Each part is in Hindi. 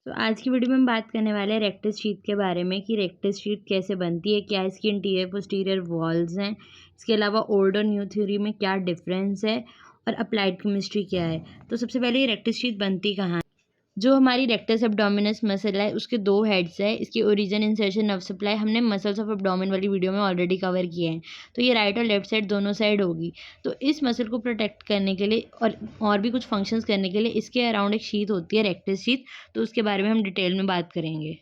तो आज की वीडियो में हम बात करने वाले हैं रेक्टस शीट के बारे में कि रेक्टस शीट कैसे बनती है, क्या इसकी इंटीरियर पोस्टीरियर वॉल्स हैं, इसके अलावा ओल्ड और न्यू थ्योरी में क्या डिफरेंस है और अप्लाइड केमिस्ट्री क्या है। तो सबसे पहले ये रेक्टस शीट बनती कहाँ है। जो हमारी रेक्टस एब्डोमिनस मसल है उसके दो हेड्स है। इसकी ओरिजिन इंसर्शन नर्व सप्लाई हमने मसल्स ऑफ एब्डोमेन वाली वीडियो में ऑलरेडी कवर किए हैं। तो ये राइट और लेफ्ट साइड दोनों साइड होगी। तो इस मसल को प्रोटेक्ट करने के लिए और भी कुछ फंक्शंस करने के लिए इसके अराउंड एक शीट होती है, रेक्टस शीट। तो उसके बारे में हम डिटेल में बात करेंगे।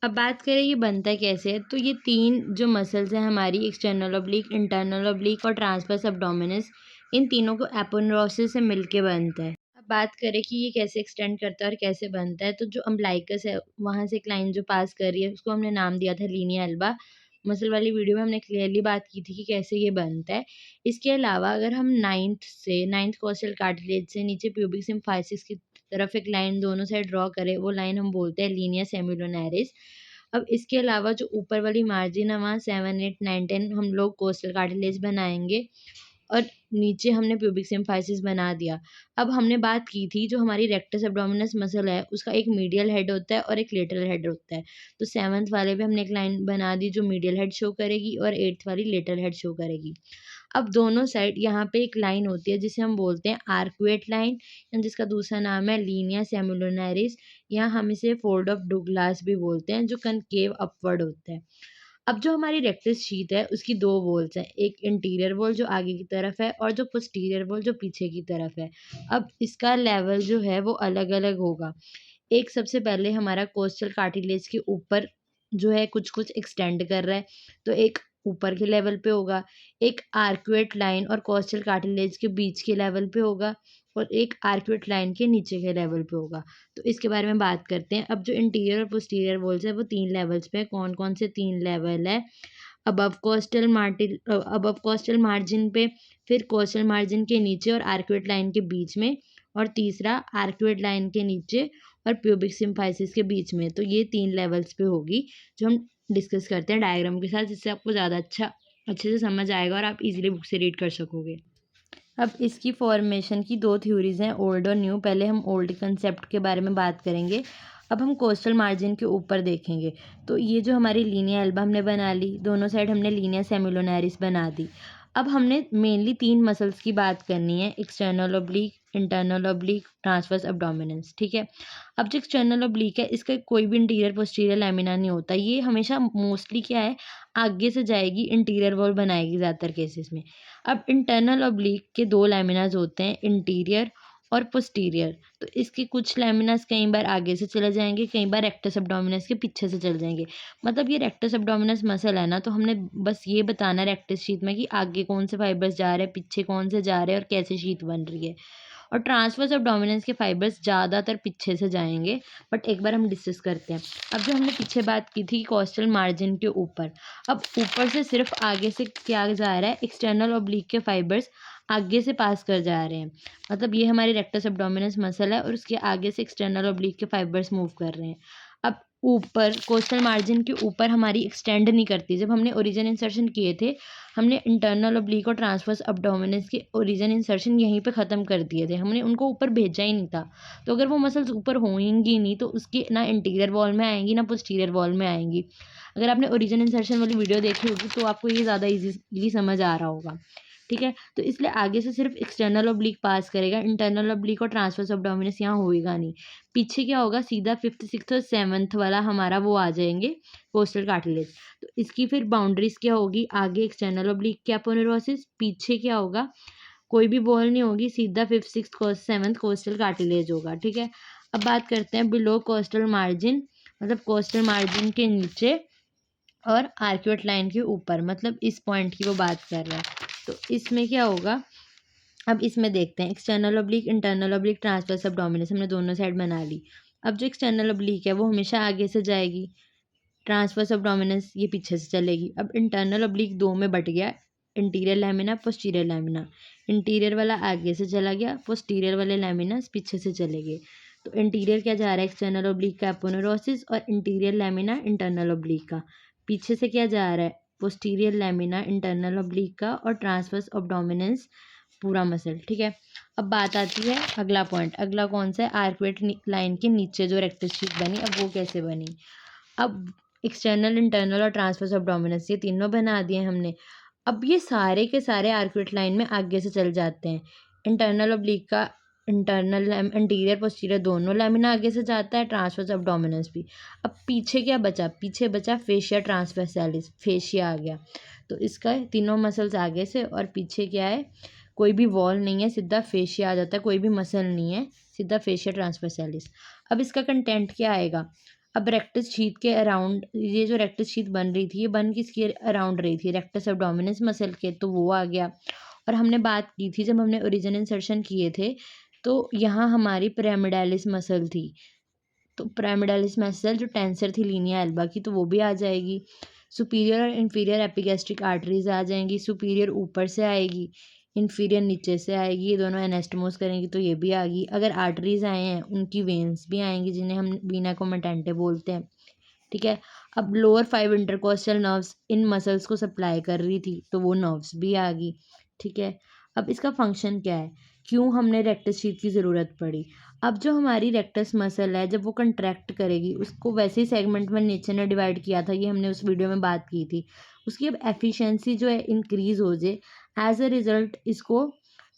अब बात करें ये बनता कैसे है, तो ये तीन जो मसल्स हैं हमारी, एक्सटर्नल ऑब्लिक, इंटरनल ऑब्लिक और ट्रांसवर्स एब्डोमिनस, इन तीनों को एपोनेउरोसिस से मिलके बनता है। अब बात करें कि ये कैसे एक्सटेंड करता है और कैसे बनता है, तो जो अम्बिलिकस है वहाँ से एक लाइन जो पास कर रही है उसको हमने नाम दिया था लीनिया एल्बा। मसल वाली वीडियो में हमने क्लियरली बात की थी कि कैसे ये बनता है। इसके अलावा अगर हम नाइन्थ कॉस्टल कार्टिलेज से नीचे प्यूबिक सिम्फाइसिस की तरफ एक लाइन दोनों साइड ड्रॉ करें, वो लाइन हम बोलते हैं लीनिया सेमिलुनैरिस। अब इसके अलावा जो ऊपर वाली मार्जिन है वहाँ 7, 8, 9, 10 हम लोग कोस्टल कार्टिलेज बनाएंगे और नीचे हमने प्यूबिक सिम्फाइसिस बना दिया। अब हमने बात की थी जो हमारी रेक्टस एब्डोमिनस मसल है उसका एक मीडियल हेड होता है और एक लेटरल हेड होता है। तो 7th वाले पे हमने एक लाइन बना दी जो मीडियल हेड शो करेगी और 8th वाली लेटरल हेड शो करेगी। अब दोनों साइड यहाँ पे एक लाइन होती है जिसे हम बोलते हैं आर्कुएट लाइन, जिसका दूसरा नाम है लीनिया सेमिलुनैरिस। यहाँ हम इसे फोल्ड ऑफ डुग्लास भी बोलते हैं, जो कनकेव अपवर्ड होता है। अब जो हमारी रेक्टस शीट है उसकी दो वॉल्स हैं, एक इंटीरियर वॉल जो आगे की तरफ है और जो पोस्टीरियर वॉल जो पीछे की तरफ है। अब इसका लेवल जो है वो अलग अलग होगा। एक सबसे पहले हमारा कोस्टल कार्टिलेज के ऊपर जो है कुछ कुछ एक्सटेंड कर रहा है, तो एक ऊपर के लेवल पे होगा, एक आर्कुएट लाइन और कोस्टल कार्टिलेज के बीच के लेवल पे होगा और एक आर्कुएट लाइन के नीचे के लेवल पे होगा। तो इसके बारे में बात करते हैं। अब जो इंटीरियर और पोस्टीरियर वॉल्स है वो 3 लेवल्स पे है। कौन कौन से 3 लेवल है? अबव कोस्टल मार्जिन पे, फिर कोस्टल मार्जिन के नीचे और आर्कुएट लाइन के बीच में, और तीसरा आर्कुएट लाइन के नीचे और प्यूबिक सिम्फाइसिस के बीच में। तो ये 3 लेवल्स पे होगी जो हम डिस्कस करते हैं डायग्राम के साथ, जिससे आपको ज़्यादा अच्छे से समझ आएगा और आप इजीली बुक से रीड कर सकोगे। अब इसकी फॉर्मेशन की 2 थ्योरीज हैं, ओल्ड और न्यू। पहले हम ओल्ड कंसेप्ट के बारे में बात करेंगे। अब हम कोस्टल मार्जिन के ऊपर देखेंगे। तो ये जो हमारी लीनिया एल्बा हमने बना ली, दोनों साइड हमने लीनिया सेमिलुनैरिस बना दी। अब हमने मेनली 3 मसल्स की बात करनी है, external oblique, internal oblique, transverse abdominis, ठीक है। अब जो एक्सटर्नल ऑब्लिक है इसका कोई भी इंटीरियर पोस्टीरियर लैमिना नहीं होता। ये हमेशा मोस्टली क्या है, आगे से जाएगी, इंटीरियर वॉल बनाएगी ज़्यादातर केसेस में। अब इंटरनल ऑब्लिक के 2 लैमिनास होते हैं, इंटीरियर और पोस्टीरियर। तो इसके कुछ लैमिनास कई बार आगे से चले जाएंगे, कई बार रेक्टस एब्डोमिनस के पीछे से चले जाएंगे। मतलब ये रेक्टस एब्डोमिनस मसल है ना, तो हमने बस ये बताना है रेक्टस शीट में कि आगे कौन से फाइबर्स जा रहे हैं, पीछे कौन से जा रहे हैं और कैसे शीट बन रही है। और ट्रांसवर्स एब्डोमिनस के फाइबर्स ज़्यादातर पीछे से जाएंगे, बट एक बार हम डिस्कस करते हैं। अब जो हमने पीछे बात की थी कोस्टल मार्जिन के ऊपर, अब ऊपर से सिर्फ आगे से क्या जा रहा है, एक्सटर्नल ऑब्लिक के फाइबर्स आगे से पास कर जा रहे हैं। मतलब ये हमारी रेक्टस एब्डोमिनस मसल है और उसके आगे से एक्सटर्नल ऑब्लिक के फाइबर्स मूव कर रहे हैं। अब ऊपर कोस्टल मार्जिन के ऊपर हमारी एक्सटेंड नहीं करती। जब हमने ओरिजिन इंसर्शन किए थे, हमने इंटरनल ऑब्लिक और ट्रांसवर्स एब्डोमिनस के ओरिजिन इंसर्शन यहीं पे ख़त्म कर दिए थे, हमने उनको ऊपर भेजा ही नहीं था। तो अगर वो मसल्स ऊपर होंगी नहीं तो उसकी ना इंटीरियर वॉल में आएंगी ना पोस्टीरियर वॉल में आएंगी। अगर आपने ओरिजिन इंसर्शन वाली वीडियो देखी होगी तो आपको ये ज़्यादा ईज़िली समझ आ रहा होगा, ठीक है। तो इसलिए आगे से सिर्फ एक्सटर्नल ऑब्लिक पास करेगा, इंटरनल ऑब्लिक और ट्रांसवर्स एब्डोमिनस यहाँ होएगा नहीं। पीछे क्या होगा, सीधा 5th, 6th और 7th वाला हमारा वो आ जाएंगे, कोस्टल कार्टिलेज। तो इसकी फिर बाउंड्रीज क्या होगी, आगे एक्सटर्नल ऑब्लिक के एपोनेउरोसिस, पीछे क्या होगा, कोई भी बॉल नहीं होगी, सीधा 5th, 6th, 7th costal cartilage होगा, ठीक है। अब बात करते हैं बिलो कोस्टल मार्जिन, मतलब कोस्टल मार्जिन के नीचे और आर्क्यूट लाइन के ऊपर, मतलब इस पॉइंट की वो बात कर रहा है। तो इसमें क्या होगा, अब इसमें देखते हैं external oblique, internal oblique, transverse abdominis हमने दोनों साइड बना ली। अब जो एक्सटर्नल ऑब्लिक है वो हमेशा आगे से जाएगी, ट्रांसवर्स एब्डोमिनस ये पीछे से चलेगी। अब इंटरनल ऑब्लिक 2 में बट गया, interior lamina, posterior lamina. Interior वाला आगे से चला गया, पोस्टीरियर वाले लैमिनास पीछे से चले गए। तो इंटीरियर क्या जा रहा है, एक्सटर्नल ऑब्लिक का एपोनेउरोसिस, और इंटीरियर लैमिना इंटरनल ऑब्लिक का। पीछे से क्या जा रहा है, पोस्टीरियर लैमिना इंटरनल ऑब्लिक का और ट्रांसवर्स एब्डोमिनस पूरा मसल, ठीक है। अब बात आती है अगला पॉइंट, अगला कौन सा है, आर्कुएट लाइन के नीचे जो रेक्टस शीट बनी, अब वो कैसे बनी। अब एक्सटर्नल, इंटरनल और ट्रांसवर्स एब्डोमिनस ये तीनों बना दिए हमने। अब ये सारे के सारे आर्कुएट लाइन में आगे से चल जाते हैं। इंटरनल ऑब्लिक का इंटरनल इंटीरियर पोस्टीरियर दोनों लैमिना आगे से जाता है, ट्रांसवर्स एब्डोमिनस भी। अब पीछे क्या बचा, पीछे बचा फेशिया ट्रांसवर्सैलिस, फेशिया आ गया। तो इसका तीनों मसल्स आगे से और पीछे क्या है, कोई भी वॉल नहीं है, सीधा फेशिया आ जाता है, कोई भी मसल नहीं है, सीधा फेशिया ट्रांसवर्सैलिस। अब इसका कंटेंट क्या आएगा, अब रेक्टस शीट के अराउंड, ये जो रेक्टस शीट बन रही थी ये बन किसके अराउंड रही थी, रेक्टस एब्डोमिनस मसल के, तो वो आ गया। और हमने बात की थी जब हमने ओरिजिन इंसर्शन किए थे, तो यहाँ हमारी पिरामिडालिस मसल थी, तो पिरामिडालिस मसल जो टेंसर थी लीनिया एल्बा की, तो वो भी आ जाएगी। सुपीरियर और इन्फीरियर एपिगैस्ट्रिक आर्टरीज आ जाएंगी, सुपीरियर ऊपर से आएगी, इन्फीरियर नीचे से आएगी, ये दोनों एनास्टोमोस करेंगी तो ये भी आ गई। अगर आर्टरीज आए हैं उनकी वेन्स भी आएंगी, जिन्हें हम वीना कोमेटेंटे बोलते हैं, ठीक है। अब लोअर 5 इंटरकोस्टल नर्व्स इन मसल्स को सप्लाई कर रही थी, तो वो नर्व्स भी आ गई, ठीक है। अब इसका फंक्शन क्या है, क्यों हमने रेक्टस शीट की ज़रूरत पड़ी। अब जो हमारी रेक्टस मसल है जब वो कंट्रैक्ट करेगी, उसको वैसे ही सेगमेंट में नेचर ने डिवाइड किया था, ये हमने उस वीडियो में बात की थी, उसकी अब एफिशिएंसी जो है इंक्रीज़ हो जाए, एज अ रिज़ल्ट इसको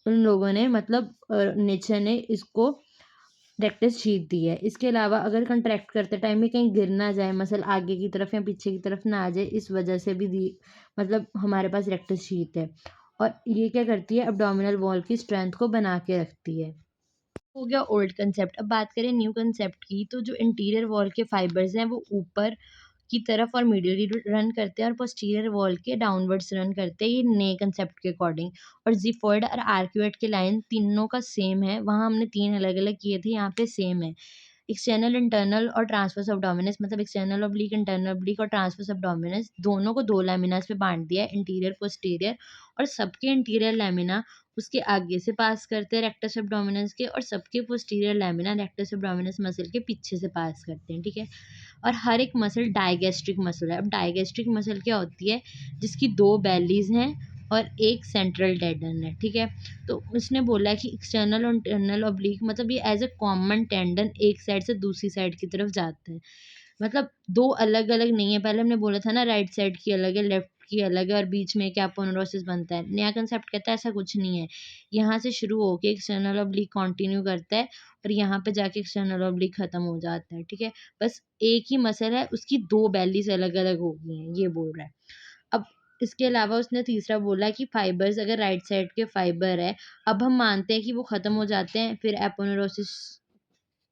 उन लोगों ने मतलब नेचर ने इसको रेक्टस शीट दी है। इसके अलावा अगर कंट्रैक्ट करते टाइम में कहीं गिर ना जाए, मसल आगे की तरफ या पीछे की तरफ ना आ जाए, इस वजह से भी दी, मतलब हमारे पास रेक्टस शीट है। और ये क्या करती है, अब्डोमिनल वॉल की स्ट्रेंथ को बना के रखती है। हो गया ओल्ड कंसेप्ट। अब बात करें न्यू कंसेप्ट की, तो जो इंटीरियर वॉल के फाइबर्स हैं वो ऊपर की तरफ और मीडियली रन करते हैं और पोस्टीरियर वॉल के डाउनवर्ड्स रन करते हैं, ये नए कंसेप्ट के अकॉर्डिंग। और जिफॉइड और आर्क्यूएट के लाइन तीनों का सेम है, वहाँ हमने 3 अलग-अलग किए थे, यहाँ पे सेम है। एक्सटर्नल, इंटरनल और ट्रांसवर्स एब्डोमिनस, मतलब एक्सटर्नल ऑब्लिक, इंटरनल ऑब्लिक और ट्रांसवर्स एब्डोमिनस दोनों को 2 लैमिनास में बाँट दिया है, इंटीरियर, पोस्टीरियर। और सबके इंटीरियर लैमिना उसके आगे से पास करते हैं रेक्टस एब्डोमिनस के, और सबके posterior lamina rectus abdominis muscle के पीछे से पास करते हैं, ठीक है। और हर एक मसल डायगैस्ट्रिक मसल है। अब डायगैस्ट्रिक मसल क्या होती है, जिसकी 2 बेलीज हैं और एक सेंट्रल टेंडन है, ठीक है। तो उसने बोला है कि एक्सटर्नल और इंटरनल ऑब्लिक, मतलब ये एज अ कॉमन टेंडन एक साइड से दूसरी साइड की तरफ जाता है, मतलब 2 अलग अलग नहीं है। पहले हमने बोला था ना राइट साइड की अलग है, लेफ्ट की अलग है, और बीच में क्या अपोनेउरोसिस बनता है। नया कंसेप्ट कहता है ऐसा कुछ नहीं है, यहाँ से शुरू होके एक्सटर्नल ऑब्लिक कंटिन्यू करता है और यहाँ पे जाके एक्सटर्नल ऑब्लिक खत्म हो जाता है, ठीक है। बस एक ही मसल है, उसकी 2 बेलीज अलग अलग हो गई हैं, ये बोल रहा है। अब इसके अलावा उसने तीसरा बोला कि फाइबर्स, अगर राइट साइड के फाइबर है, अब हम मानते हैं कि वो ख़त्म हो जाते हैं, फिर एपोनेउरोसिस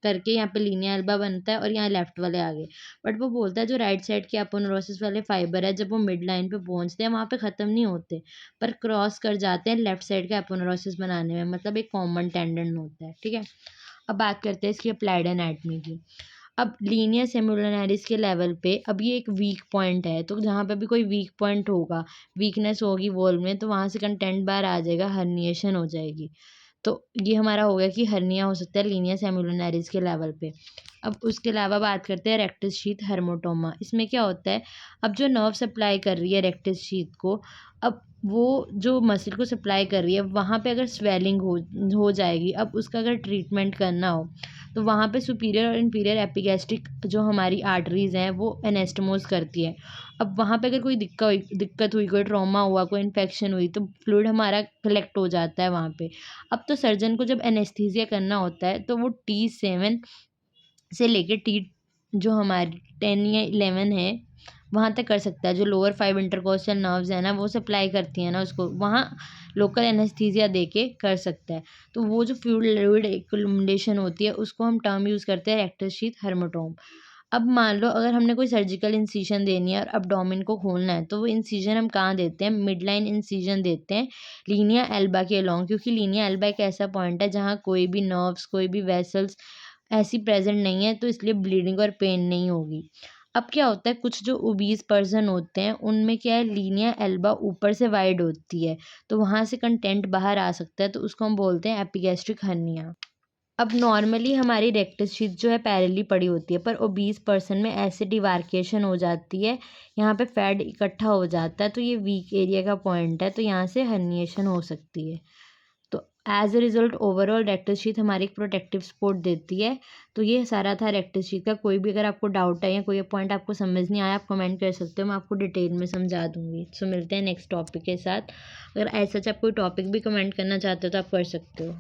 करके यहाँ पे लीनिया एल्बा बनता है और यहाँ लेफ्ट वाले आ गए। बट वो बोलता है जो राइट साइड के एपोनेउरोसिस वाले फाइबर है, जब वो मिड लाइन पे पहुँचते हैं वहाँ पे ख़त्म नहीं होते, पर क्रॉस कर जाते हैं लेफ्ट साइड का एपोनेउरोसिस बनाने में, मतलब एक कॉमन टेंडन होता है, ठीक है। अब बात करते हैं इसकी अप्लाइड एनाटमी की। अब लीनियर सेमुलनैरिस के लेवल पे अब ये एक वीक पॉइंट है, तो जहाँ पे भी कोई वीक पॉइंट होगा, वीकनेस होगी वॉल में, तो वहाँ से कंटेंट बाहर आ जाएगा, हर्निएशन हो जाएगी। तो ये हमारा हो गया कि हर्निया हो सकता है लीनियर सेमुलनैरिस के लेवल पे। अब उसके अलावा बात करते हैं रेक्टस शीथ हेर्मोटोमा। इसमें क्या होता है, अब जो नर्व सप्लाई कर रही है रेक्टस शीथ को, अब वो जो मसल को सप्लाई कर रही है वहाँ पे अगर स्वेलिंग हो जाएगी, अब उसका अगर ट्रीटमेंट करना हो, तो वहाँ पे सुपीरियर और इन्फीरियर एपिगैस्ट्रिक जो हमारी आर्टरीज़ हैं वो एनास्टोमोस करती है। अब वहाँ पे अगर कोई दिक्कत हुई, कोई ट्रॉमा हुआ, कोई इन्फेक्शन हुई, तो फ्लूइड हमारा कलेक्ट हो जाता है वहाँ पे। अब तो सर्जन को जब एनेस्थीसिया करना होता है, तो वो T7 से लेके टी जो हमारी 10 या 11 है वहाँ तक कर सकता है। जो लोअर 5 इंटरकोस्टल नर्व्स है ना, वो सप्लाई करती हैं ना उसको, वहाँ लोकल एनेस्थीसिया दे के कर सकता है। तो वो जो फ्लूइड एक्युमुलेशन होती है उसको हम टर्म यूज़ करते हैं रेक्टस शीथ हेर्मोटोम। अब मान लो अगर हमने कोई सर्जिकल इंसिजन देनी है और अब्डोमेन को खोलना है, तो वो इंसिजन हम कहाँ देते हैं, मिड लाइन इंसिजन देते हैं लीनिया एल्बा के अलोंग, क्योंकि लीनिया एल्बा एक ऐसा पॉइंट है जहाँ कोई भी नर्व्स, कोई भी वेसल्स ऐसी प्रेजेंट नहीं है, तो इसलिए ब्लीडिंग और पेन नहीं होगी। अब क्या होता है, कुछ जो ओबीज पर्सन होते हैं उनमें क्या है, लीनिया एल्बा ऊपर से वाइड होती है, तो वहाँ से कंटेंट बाहर आ सकता है, तो उसको हम बोलते हैं एपिगैस्ट्रिक हर्निया। अब नॉर्मली हमारी रेक्टस शीथ जो है पैरेलली पड़ी होती है, पर ओबीज पर्सन में ऐसे डिवार्केशन हो जाती है, यहाँ पे फैट इकट्ठा हो जाता है, तो ये वीक एरिया का पॉइंट है, तो यहाँ से हर्निएशन हो सकती है। तो as a result overall rectus sheath हमारी एक प्रोटेक्टिव सपोर्ट देती है। तो ये सारा था रेक्टस शीथ का। कोई भी अगर आपको डाउट है या कोई पॉइंट आपको समझ नहीं आया, आप कमेंट कर सकते हो, मैं आपको डिटेल में समझा दूंगी। सो मिलते हैं नेक्स्ट टॉपिक के साथ। अगर ऐसा आप कोई टॉपिक भी कमेंट करना चाहते हो तो आप कर सकते हो।